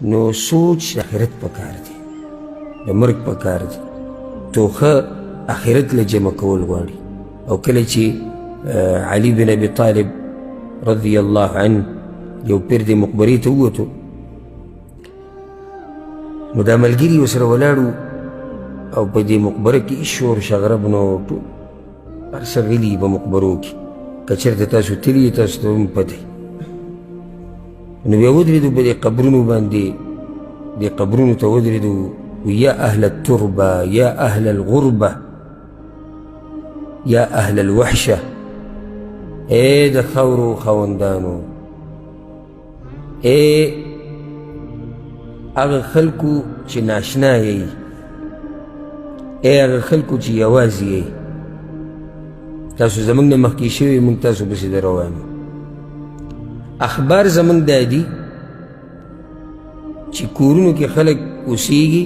نو سوچ د آخرت پکار دی، د مرګ پکار دی، توخه آخرت له جمع کول غواړي. او کله چې علي بن ابي طالب رضی الله عنه یو پیر د مقبرې ته ووتو، نو دا ملګري ورسره ولاړو او په دې مقبره کې شور شغرب نو ټول هر څه غلي په مقبرو کې، که چېرته تاسو تللي تاسو ته هم پته. نو بیا ودرېدو په دې قبرونو باندې، دې قبرونو ته ودرېدو، یا اهل التربه یا اهل الغربه یا اهل الوحشه، ای د خاورو خاوندانو، ای هغه خلکو چې ناشنا یئ، ای هغه خلکو چې یوازې یئ، تاسو زموږ نه مخکې شوي، موږ تاسو پسې در روان یو. اخبار زموږ دا دي چې کورونو کې خلک اوسېږي،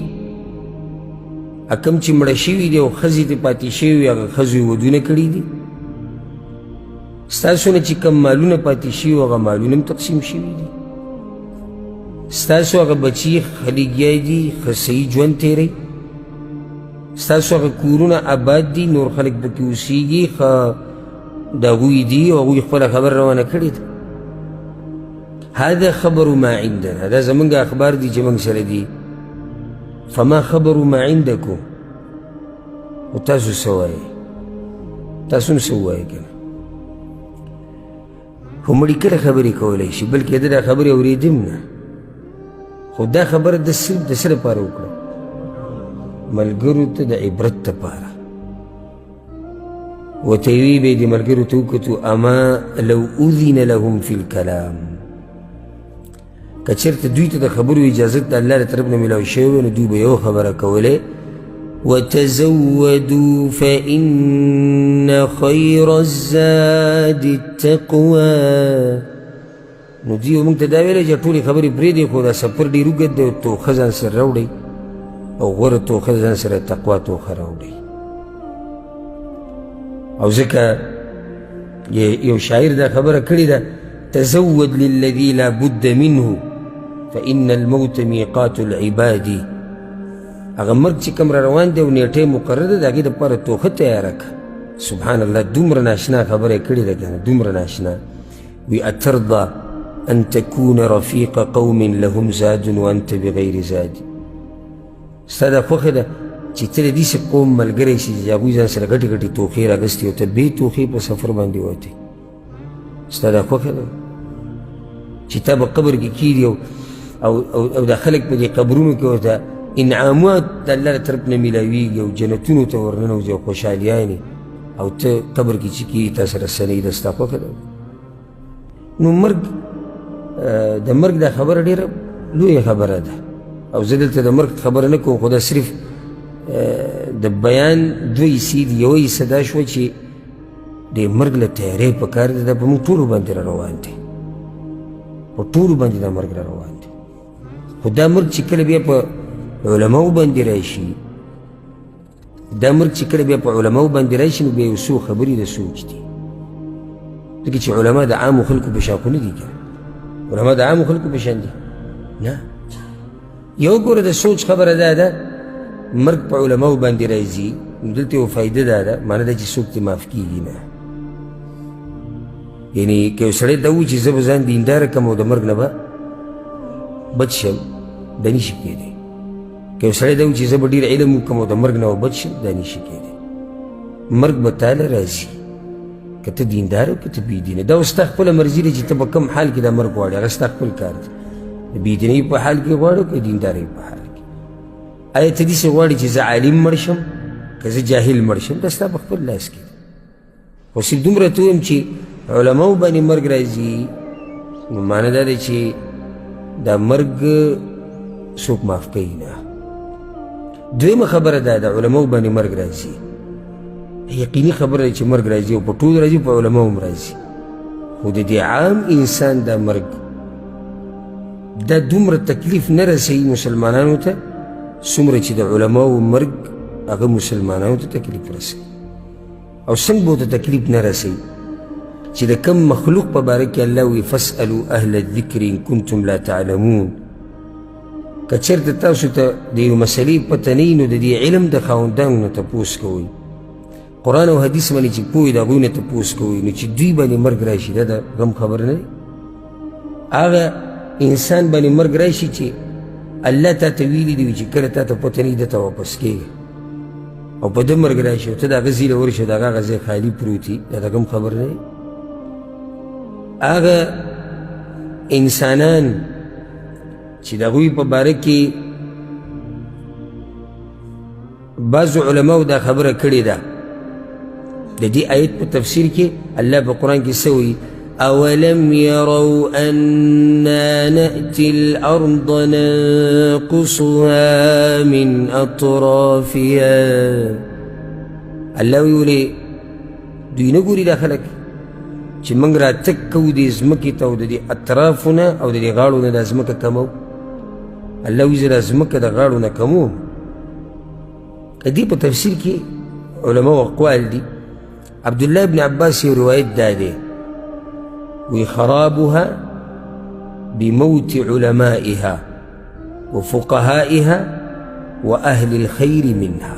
کم چې مړه شوي دي او ښځې ترې پاتې شوي وي، هغه ښځو یې ودونه کړي دي. ستاسو نه چې کم مالونه پاتې شوي هغه مالونه هم تقسیم شوي دي. ستاسو هغه بچي خلیګیا دي، ښه صحیح ژوند تېروي. ستاسو هغه کورونه آباد دي، نور خلک پکې اوسېږي، ښه د هغوی دي او هغوی خپله خبر روانه کړې ده. هذا خبر ما عندنا، دا زمونږ اخبار دي چې موږ سره دي. فما خبر ما عندكم، و تاسو څه وایئ؟ تاسو هم څه ووایئ که نه؟ خو مړي کله خبرې کولی شي، بلکې ده دا خبرې اورېدم نه، خو دا خبره د صرف د څه لپاره وکړه؟ ملګرو ته د عبرت دپاره. ورته یې ویې به یې دې ملګرو ته وکتو، اما لو اذن لهم فی الکلام، که چېرته دوی ته د خبرو اجازت د الله له طرف نه میلاو شوی وی، نو دوی به یو خبره کولی، وتزودوا فإن خیر الزاد التقوى. نو دوی موږ ته دا ویلی چې ټولې خبرې پرېږدئ، خو دا سفر ډېر اوږد دی، توښه ځان سره راوړئ، او غوره توښه ځان سره تقوا توښه راوړئ. او ځکه یو شاعر دا خبره کړې ده، تزود للذي لا بد منه فإن الموت ميقات العباد. هغه مرګ چې کوم را روان دی او نیټه مقرره ده، د هغې دپاره توښه تیاره کړه. سبحان الله، دومره ناشنا خبره یې کړې ده که نه، دومره ناشنا. وی اترضى ان تكون رفيق قوم لهم زاد وانت بغیر زاد. ستا دا خوښه ده چې ته د داسې قوم ملګری شي چې هغوی ځان سره ګټې ګټې توښې راګستې او ته بې توښې په سفر باندې وتې. ستا دا خوښه ده چې تا به قبر کې کېږي او دا خلک په دې قبرونو کې ورته انعامات د الله له طرف نه میلاویږي او جنتونو ته ورننوځي او خوشحالیانې، او ته قبر کې چې کېږي تا سره سنۍ ده، ستا خوښه ده. نو مرګ، د مرګ دا خبره ډېره لویه خبره ده، او زه دلته د مرګ خبره نه کوم، خو دا صرف د بیان دوه حصې دي. یوه حصه دا شوه چې د مرګ له تیاری پکار دی، دا په موږ ټولو باندې را روان دی، په ټولو باندې دا مرګ را روان دی. خو دا مرګ چې کله بیا په علماو باندې راشي، دا مرګ چې کله بیا په علماو باندې راشي، نو بیا یو څو خبرې د سوچ دي. ځکه چې علما د عامو خلکو په شان خو نه دي که علما د عامو خلکو په شان دي نه. یو ګوره د سوچ خبره دا ده، مرګ په علماو باندې راځي، نو دلته یو فایده دا ده، معنی دا چې څوک ترې معاف کېږي نه. یعنې که یو سړی دا وایي چې زه به ځان دینداره کړم او د مرګ نه به بچ شم، دا نشي کېدی. که یو سړی دا وایي چې زه به ډېر علم وکړم او د مرګ نه به بچ شم، دا نشي کېدی. مرګ به تاله راځي، که ته دیندار او که ته بېدینه. دا ستا خپله مرضي ده چې ته په کوم حال کې دا مرګ غواړې، هغه ستا خپل کار دی. د بېدینۍ په حال کې غواړې که دیندارۍ په حال کې. آیا ته داسې غواړې چې زه عالم مړ شم که زه جاهل مړ شم؟ دا ستا په خپل لاس کې ده. خو صرف دومره ته ویم چې علماو باندې مرګ راځي، نو معنی دا دی چې دا مرګ څوک معاف کوي نه. دویمه خبره دا ده، علماو باندې مرګ راځي، یقیني خبره ده چې مرګ راځي، او په ټولو راځي، په علماو هم راځي. خو د دې عام انسان دا مرګ دا دومره تکلیف نه رسوي مسلمانانو ته څومره چې د علماو مرګ هغه مسلمانانو ته تکلیف رسوي. او څنګه به ورته تکلیف نه رسوي چې د کم مخلوق په باره کې الله وایي فاسألوا اهل الذکر ان کنتم لا تعلمون. که چېرته تاسو ته د یو مسلې پته نه وي نو د دې علم د خاوندانو نه تپوس کوئ قرآن او حدیث باندې چې پوه وي د هغوی نه تپوس کوئ نو چې دوی باندې مرګ راشي دا د غم خبر نه دی هغه انسان باندې مرګ راشي چې الله تا ته ویلي دي چې کله تا ته پته نه وي دته واپس کېږه او په ده مرګ راشي او ته د هغه ځای له ورشې د هغه ځای خالي پروت وي دا د غم خبر نه دی هغه انسانان چې د هغوی په باره کې بعضو علماو دا خبره کړې ده د دې آیت په تفسیر کې الله په قرآن کې څه وایي أولم يروا أنا نأتي الأرض ننقصها من أطرافها الله ویلې دوی نه ګوري دا خلک چې موږ راتګ کوو دې ځمکې ته او د دې اطرافونه او د دې غاړو نه دا ځمکه کمو الله وایي زه دا ځمکه د غاړو نه کموم د دې په تفسیر کې علماو اقوال دي عبدالله ابن عباس یو روایت دا دی وخرابها بموت علمائها وفقهائها وأهل الخير منها